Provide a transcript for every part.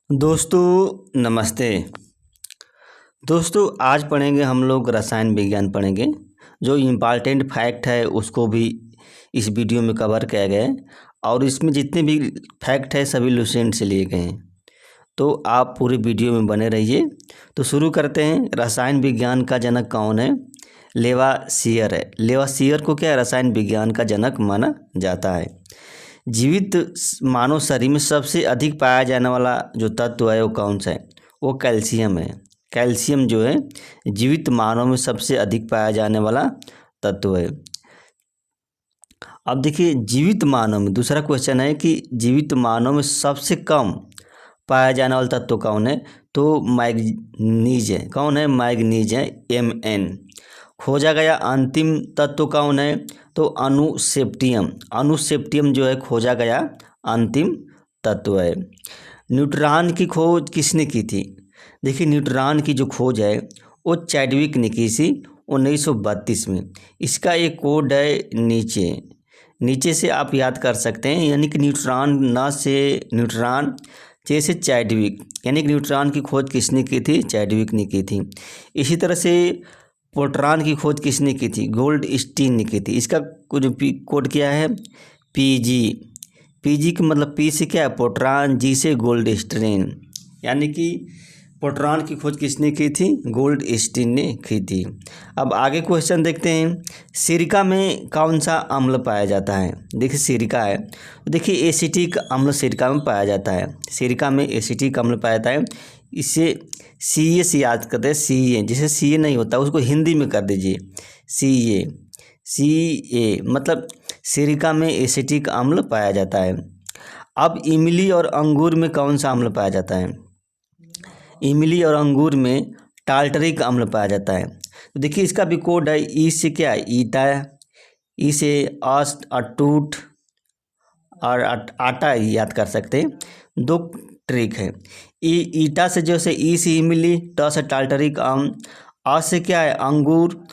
दोस्तों नमस्ते। दोस्तों आज पढ़ेंगे हम लोग रसायन विज्ञान पढ़ेंगे। जो इम्पॉर्टेंट फैक्ट है उसको भी इस वीडियो में कवर किया गया है और इसमें जितने भी फैक्ट है सभी लुसेंट से लिए गए हैं, तो आप पूरे वीडियो में बने रहिए। तो शुरू करते हैं। रसायन विज्ञान का जनक कौन है? लेवासियर है। लेवासियर को क्या रसायन विज्ञान का जनक माना जाता है। जीवित मानव शरीर में सबसे अधिक पाया जाने वाला जो तत्व है वो कौन सा है? वो कैल्शियम है। कैल्शियम जो है जीवित मानव में सबसे अधिक पाया जाने वाला तत्व है। अब देखिए जीवित मानव में दूसरा क्वेश्चन है कि जीवित मानव में सबसे कम पाया जाने वाला तत्व कौन है? तो मैग्नीज है। कौन है? मैग्नीज है, Mn। खोजा गया अंतिम तत्व कौन है? तो अनुसेप्टियम। अनुसेप्टियम जो है खोजा गया अंतिम तत्व है। न्यूट्रॉन की खोज किसने की थी? देखिए न्यूट्रॉन की जो खोज है वो चैडविक ने की थी 1932 में। इसका एक कोड है नीचे से आप याद कर सकते हैं, यानी कि न्यूट्रॉन न से न्यूट्रॉन जैसे चैडविक, यानी कि न्यूट्रॉन की खोज किसने की थी? चैडविक ने की थी। इसी तरह से प्रोटॉन की खोज किसने की थी? गोल्डस्टीन ने की थी। इसका जो कोड क्या है? Pg। Pg का मतलब P से क्या है? प्रोटॉन, G से गोल्डस्टीन, यानी कि प्रोटॉन की खोज किसने की थी? गोल्डस्टीन ने की थी। अब आगे क्वेश्चन देखते हैं। सिरका में कौन सा अम्ल पाया जाता है? देखिए सिरका है, देखिए एसिटिक अम्ल सिरका में पाया जाता है। सिरका में एसिटिक अम्ल पाया जाता है। इससे Ca से याद करते हैं। Ca जिसे Ca नहीं होता उसको हिंदी में कर दीजिए Ca मतलब सिरका में एसिटिक अम्ल पाया जाता है। अब इमली और अंगूर में कौन सा अम्ल पाया जाता है? इमली और अंगूर में टार्टरिक अम्ल पाया जाता है। तो देखिए इसका भी कोड है। ई से क्या है? ईटा, ई से अटूट और आटा याद कर सकते हैं। दो ट्रिक है। ईटा से जैसे ई से इमली, ट से टार्टरिक अम्ल, आ से क्या है? अंगूर,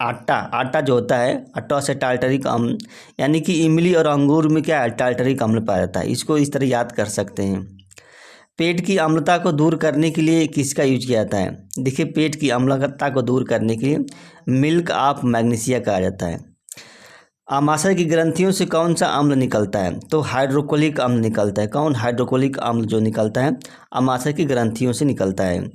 आटा जो होता है ट से टार्टरिक अम्ल, यानी कि इमली और अंगूर में क्या है? टार्टरिक अम्ल पाया जाता है। इसको इस तरह याद कर सकते हैं। पेट की अम्लता को दूर करने के लिए किसका यूज किया जाता है? देखिए पेट की अम्लता को दूर करने के लिए मिल्क ऑफ मैग्नीशिया कहा जाता है। आमाशय की ग्रंथियों से कौन सा अम्ल निकलता है? तो हाइड्रोक्लोरिक अम्ल निकलता है। कौन? हाइड्रोक्लोरिक अम्ल जो निकलता है आमाशय की ग्रंथियों से निकलता है।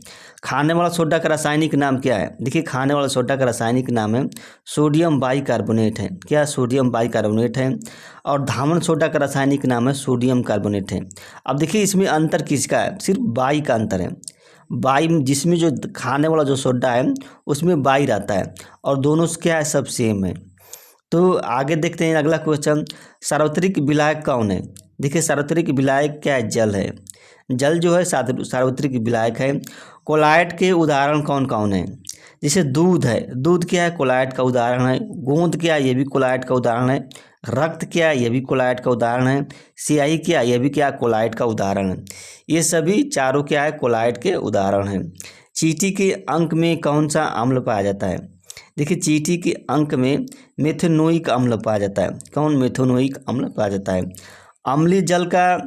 खाने वाला सोडा का रासायनिक नाम क्या है? देखिए खाने वाला सोडा का रासायनिक नाम है सोडियम बाइकार्बोनेट है। क्या? सोडियम बाइकार्बोनेट है। और धामन सोडा का रासायनिक नाम है सोडियम कार्बोनेट है। अब देखिए इसमें अंतर किसका है? सिर्फ बाई का अंतर है। बाई जिसमें जो खाने वाला जो सोडा है उसमें बाई रहता है और दोनों क्या है? सब सेम है। तो आगे देखते हैं अगला क्वेश्चन। सार्वत्रिक विलायक कौन है? देखिए सार्वत्रिक विलायक क्या है? जल है। जल जो है सार्वत्रिक विलायक है। कोलाइड के उदाहरण कौन कौन है? जैसे दूध है, दूध क्या है? कोलाइड का उदाहरण है। गोंद क्या है? ये भी कोलाइड का उदाहरण है। रक्त क्या है? ये भी कोलाइड का उदाहरण है। स्याही क्या है? ये भी क्या? कोलाइड का उदाहरण है। ये सभी चारों क्या है? कोलाइड के उदाहरण हैं। चींटी के अंक में कौन सा अम्ल पाया जाता है? देखिए चींटी के अंक में मेथनोइक अम्ल पाया जाता है। कौन? मेथनोइक अम्ल पाया जाता है। अम्लीय जल का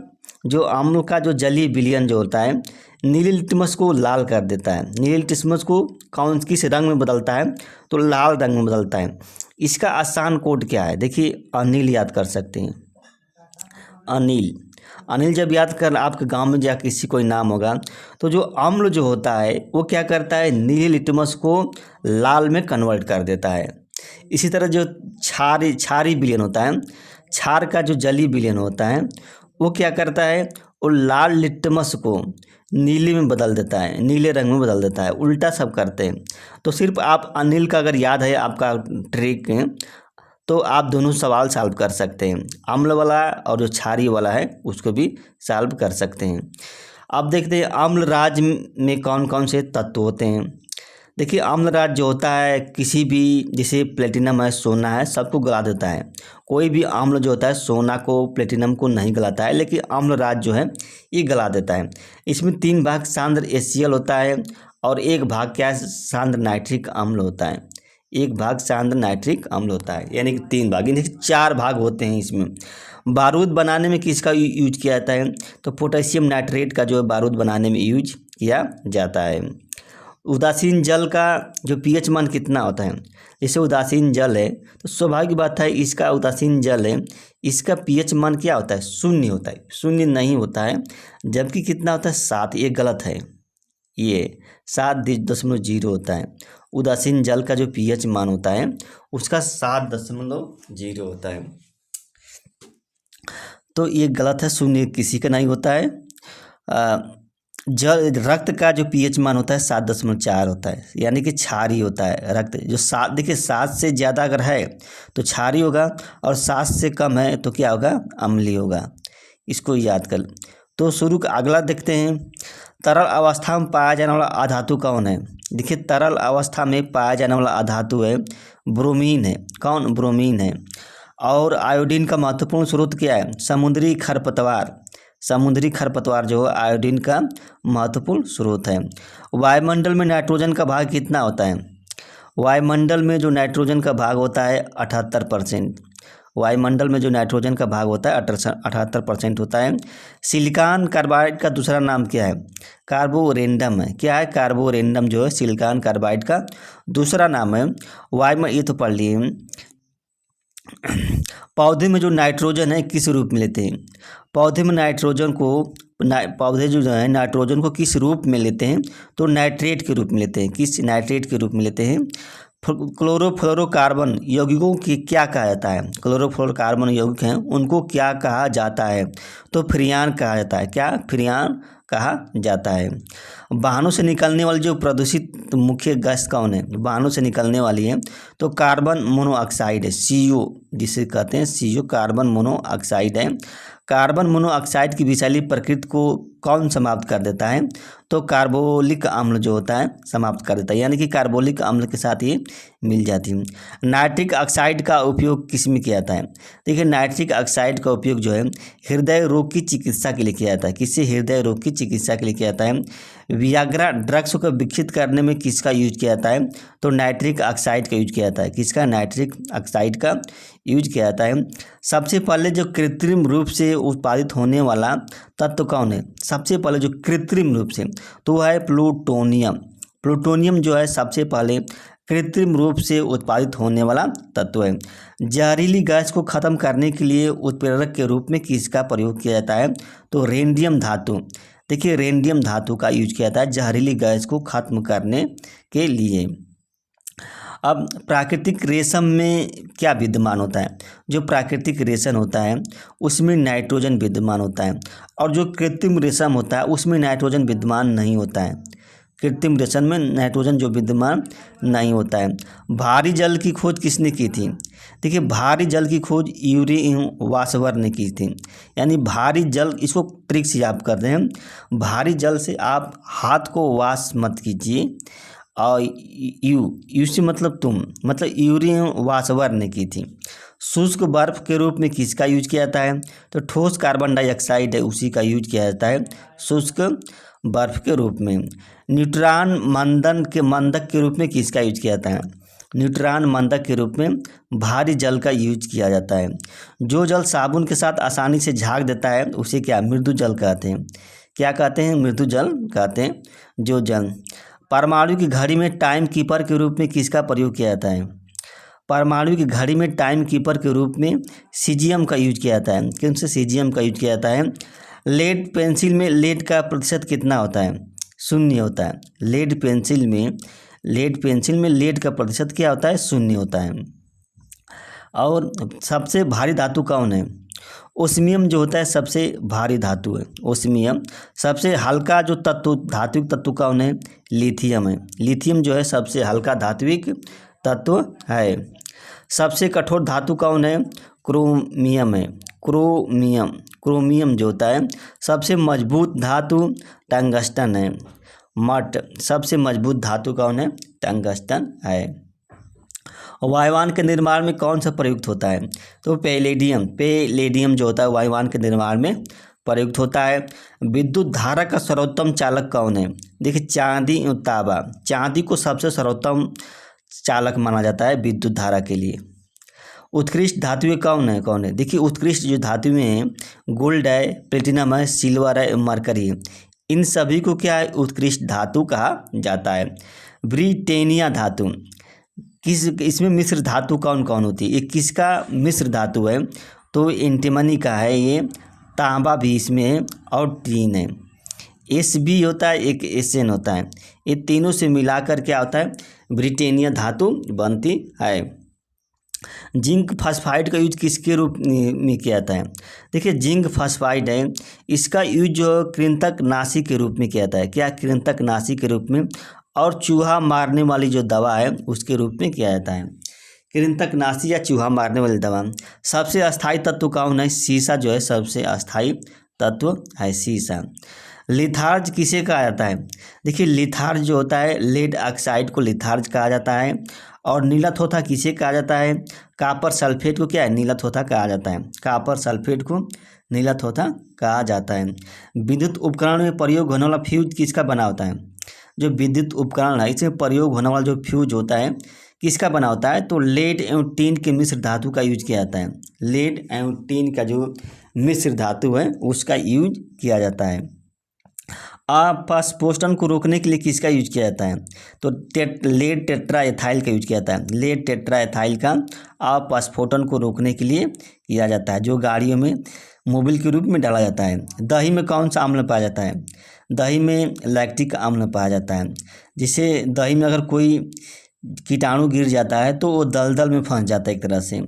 जो अम्ल का जो जलीय विलयन जो होता है नीली लिटमस को लाल कर देता है। नीली लिटमस को कौन किस रंग में बदलता है? तो लाल रंग में बदलता है। इसका आसान कोड क्या है? देखिए अनिल याद कर सकते हैं। अनिल, अनिल जब याद कर आपके गांव में जा किसी कोई नाम होगा तो जो अम्ल जो होता है वो क्या करता है? नीली लिटमस को लाल में कन्वर्ट कर देता है। इसी तरह जो क्षारी विलयन होता है, क्षार का जो जलीय विलयन होता है वो क्या करता है? वो लाल लिटमस को नीले में बदल देता है, नीले रंग में बदल देता है। उल्टा सब करते हैं। तो सिर्फ आप अनिल का अगर याद है आपका ट्रिक है तो आप दोनों सवाल सॉल्व कर सकते हैं। अम्ल वाला और जो क्षारीय वाला है उसको भी सॉल्व कर सकते हैं। अब देखते हैं अम्ल राज में कौन कौन से तत्व होते हैं। देखिए अम्ल राज जो होता है किसी भी, जैसे प्लेटिनम है, सोना है, सबको गला देता है। कोई भी अम्ल जो होता है सोना को, प्लेटिनम को नहीं गलाता है, लेकिन अम्ल राज जो है ये गला देता है। इसमें 3 भाग सांद्र HCl होता है और 1 भाग क्या है? सांद्र नाइट्रिक अम्ल होता है। 1 भाग सांद्र नाइट्रिक अम्ल होता है, यानी कि 3 भाग, यानी कि 4 भाग होते हैं इसमें। बारूद बनाने में किसका यूज किया जाता है? तो पोटेशियम नाइट्रेट का जो है बारूद बनाने में यूज किया जाता है। उदासीन जल का जो पीएच मान कितना होता है? जैसे उदासीन जल है तो स्वाभाविक बात है, इसका उदासीन जल है, इसका पीएच मान क्या होता है? 0 होता है, 0 नहीं होता है, जबकि कितना होता है? 7। ये गलत है, ये 7.0 होता है। उदासीन जल का जो पीएच मान होता है उसका 7.0 होता है, तो ये गलत है, 0 किसी का नहीं होता है। जल रक्त का जो पीएच मान होता है 7.4 होता है, यानी कि क्षारीय होता है रक्त। जो 7, देखिए 7 से ज़्यादा अगर है तो क्षारीय होगा, और 7 से कम है तो क्या होगा? अम्लीय होगा। इसको याद कर। तो शुरू का अगला देखते हैं, तरल अवस्था में पाया जाने वाला अधातु कौन है? देखिए तरल अवस्था में पाया जाने वाला अधातु है ब्रोमीन है। कौन? ब्रोमीन है। और आयोडीन का महत्वपूर्ण स्रोत क्या है? समुद्री खरपतवार। समुद्री खरपतवार जो है आयोडीन का महत्वपूर्ण स्रोत है। वायुमंडल में नाइट्रोजन का भाग कितना होता है? वायुमंडल में जो नाइट्रोजन का भाग होता है 78%। वायुमंडल में जो नाइट्रोजन का भाग होता है 78% होता है। सिलिकॉन कार्बाइड का दूसरा नाम क्या है? कार्बोरेंडम है। क्या है? कार्बोरेंडम जो है सिलिकॉन कार्बाइड का दूसरा नाम है। ये तो पढ़ लिए। पौधे में जो नाइट्रोजन है किस रूप में लेते हैं? पौधे में नाइट्रोजन को पौधे जो है नाइट्रोजन को किस रूप में लेते हैं? तो नाइट्रेट के रूप में लेते हैं। किस? नाइट्रेट के रूप में लेते हैं। क्लोरोफ्लोरोकार्बन यौगिकों की क्या कहा जाता है? क्लोरोफ्लोरोकार्बन यौगिक हैं उनको क्या कहा जाता है? तो फ्रियान कहा जाता है। क्या? फ्रियान कहा जाता है। वाहनों से निकलने वाली जो प्रदूषित मुख्य गैस कौन है? वाहनों से निकलने वाली है तो कार्बन मोनोऑक्साइड है, CO, जिसे कहते हैं CO, कार्बन मोनोऑक्साइड है। कार्बन मोनोऑक्साइड की विषैली प्रकृति को कौन समाप्त कर देता है? तो कार्बोलिक अम्ल जो होता है समाप्त कर देता है, यानी कि कार्बोलिक अम्ल के साथ ये मिल जाती है। नाइट्रिक ऑक्साइड का उपयोग किस में किया जाता है? देखिए नाइट्रिक ऑक्साइड का उपयोग जो है हृदय रोग की चिकित्सा के लिए किया जाता है। किससे? हृदय रोग की चिकित्सा के लिए किया जाता है। वियाग्रा ड्रग्स को विकसित करने में किसका यूज किया जाता है? तो नाइट्रिक ऑक्साइड का यूज किया जाता है। किसका? नाइट्रिक ऑक्साइड का यूज किया जाता है। सबसे पहले जो कृत्रिम रूप से उत्पादित होने वाला तत्व कौन है? सबसे पहले जो कृत्रिम रूप से, तो वह है प्लूटोनियम। प्लूटोनियम जो है सबसे पहले कृत्रिम रूप से उत्पादित होने वाला तत्व है। जहरीली गैस को खत्म करने के लिए उत्प्रेरक के रूप में किसका प्रयोग किया जाता है? तो रेडियम धातु। देखिए रेडियम धातु का यूज किया जाता है जहरीली गैस को खत्म करने के लिए। अब प्राकृतिक रेशम में क्या विद्यमान होता है? जो प्राकृतिक रेशम होता है उसमें नाइट्रोजन विद्यमान होता है, और जो कृत्रिम रेशम होता है उसमें नाइट्रोजन विद्यमान नहीं होता है। कृत्रिम रेशम में नाइट्रोजन जो विद्यमान नहीं होता है। भारी जल की खोज किसने की थी? देखिए भारी जल की खोज यूरी वासवर ने की थी। यानी भारी जल, इसको ट्रिक से आप करते हैं, भारी जल से आप हाथ को वाश मत कीजिए, और यू से मतलब तुम, मतलब यूरी वासवर ने की थी। शुष्क बर्फ के रूप में किसका यूज किया जाता है? तो ठोस कार्बन डाइऑक्साइड है उसी का यूज किया जाता है शुष्क बर्फ के रूप में। न्यूट्रॉन मंदक के रूप में किसका यूज किया जाता है? न्यूट्रॉन मंदक के रूप में भारी जल का यूज किया जाता है। जो जल साबुन के साथ आसानी से झाग देता है उसे क्या? मृदु जल कहते हैं। क्या कहते हैं? मृदु जल कहते हैं जो जल। परमाणु की घड़ी में टाइम कीपर के रूप में किसका प्रयोग किया जाता है? परमाणु की घड़ी में टाइम कीपर के रूप में सीजियम का यूज किया जाता है। किन से? सीजियम का यूज किया जाता है। लेड पेंसिल में लेड का प्रतिशत कितना होता है? 0 होता है। लेड पेंसिल में लेड का प्रतिशत क्या होता है? 0 होता है। और सबसे भारी धातु कौन है? ओस्मियम जो होता है सबसे भारी धातु है ओस्मियम। सबसे हल्का जो धात्विक तत्व कौन है? लिथियम है। लिथियम जो है सबसे हल्का धात्विक तत्व है। सबसे कठोर धातु कौन है? क्रोमियम है। क्रोमियम जो होता है। सबसे मजबूत धातु टंगस्टन है। सबसे मजबूत धातु कौन है? टंगस्टन है। वायुयान के निर्माण में कौन सा प्रयुक्त होता है? तो पैलेडियम जो होता है वायुयान के निर्माण में प्रयुक्त होता है। विद्युत धारा का सर्वोत्तम चालक कौन है? देखिए चांदी एवं तांबा। चांदी को सबसे सर्वोत्तम चालक माना जाता है विद्युत धारा के लिए। उत्कृष्ट धातुएं कौन है? देखिए उत्कृष्ट जो धातुएं हैं गोल्ड है, प्लेटिनम है, सिल्वर है, मरकरी है। इन सभी को क्या है? उत्कृष्ट धातु कहा जाता है। ब्रिटेनिया धातु इसमें मिश्र धातु कौन कौन होती है? ये किसका मिश्र धातु है? तो एंटीमनी का है ये, तांबा भी इसमें है और टीन है। एस भी होता है, एक एसएन होता है। ये तीनों से मिलाकर क्या होता है? ब्रिटेनिया धातु बनती है। जिंक फॉस्फाइड का यूज किसके रूप में किया जाता है? देखिए जिंक फॉस्फाइड है, इसका यूज कृंतकनाशी के रूप में किया जाता है। क्या? कृंतकनाशी के रूप में, और चूहा मारने वाली जो दवा है उसके रूप में किया जाता है। कृंतकनाशी या चूहा मारने वाली दवा। सबसे अस्थायी तत्व कौन है? सीसा जो है सबसे अस्थायी तत्व है सीसा। लिथार्ज किसे कहा जाता है? देखिए लिथार्ज जो होता है, लेड ऑक्साइड को लिथार्ज कहा जाता है। और नीलथोथा किसे कहा जाता है? कॉपर सल्फेट को क्या है? नीलथोथा कहा जाता है। कॉपर सल्फेट को नीलथोथा कहा जाता है। विद्युत उपकरण में प्रयोग होने वाला फ्यूज किसका बना होता है? जो विद्युत उपकरण है इसमें प्रयोग होने वाला जो फ्यूज होता है किसका बना होता है? तो लेड एवं टीन के मिश्र धातु का यूज किया जाता है। लेड एवं टीन का जो मिश्र धातु है उसका यूज किया जाता है। अपस्फोटन को रोकने के लिए किसका यूज किया जाता है? तो लेड टेट्राएथाइल का यूज किया जाता है। लेड टेट्राएथाइल का अपस्फोटन को रोकने के लिए किया जाता है, जो गाड़ियों में मोबिल के रूप में डाला जाता है। दही में कौन सा अम्ल पाया जाता है? दही में लैक्टिक अम्ल पाया जाता है। जिससे दही में अगर कोई कीटाणु गिर जाता है तो वो दलदल में फंस जाता है एक तरह से।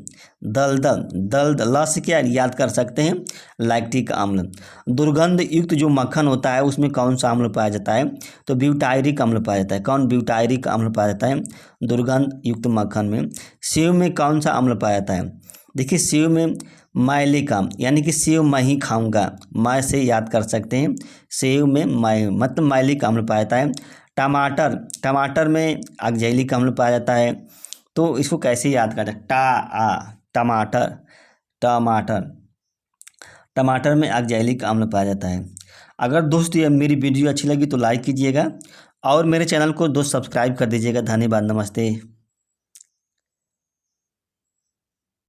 दलदल से क्या याद कर सकते हैं? लैक्टिक अम्ल। दुर्गंध युक्त जो मक्खन होता है उसमें कौन सा अम्ल पाया जाता है? तो ब्यूटायरिक अम्ल पाया जाता है। कौन? ब्यूटायरिक अम्ल पाया जाता है दुर्गंध युक्त मक्खन में। सेव में कौन सा अम्ल पाया जाता है? देखिए सेव में माइलिक अम्ल, यानी कि सेव मैं ही खाऊंगा, मैं से याद कर सकते हैं। सेव में मतलब माइलिक अम्ल पाया जाता है। टमाटर में ऑक्जेलिक अम्ल पाया जाता है। तो इसको कैसे याद करते हैं? टमाटर में ऑक्जेलिक अम्ल पाया जाता है। अगर दोस्त ये मेरी वीडियो अच्छी लगी तो लाइक कीजिएगा और मेरे चैनल को दोस्त सब्सक्राइब कर दीजिएगा। धन्यवाद, नमस्ते।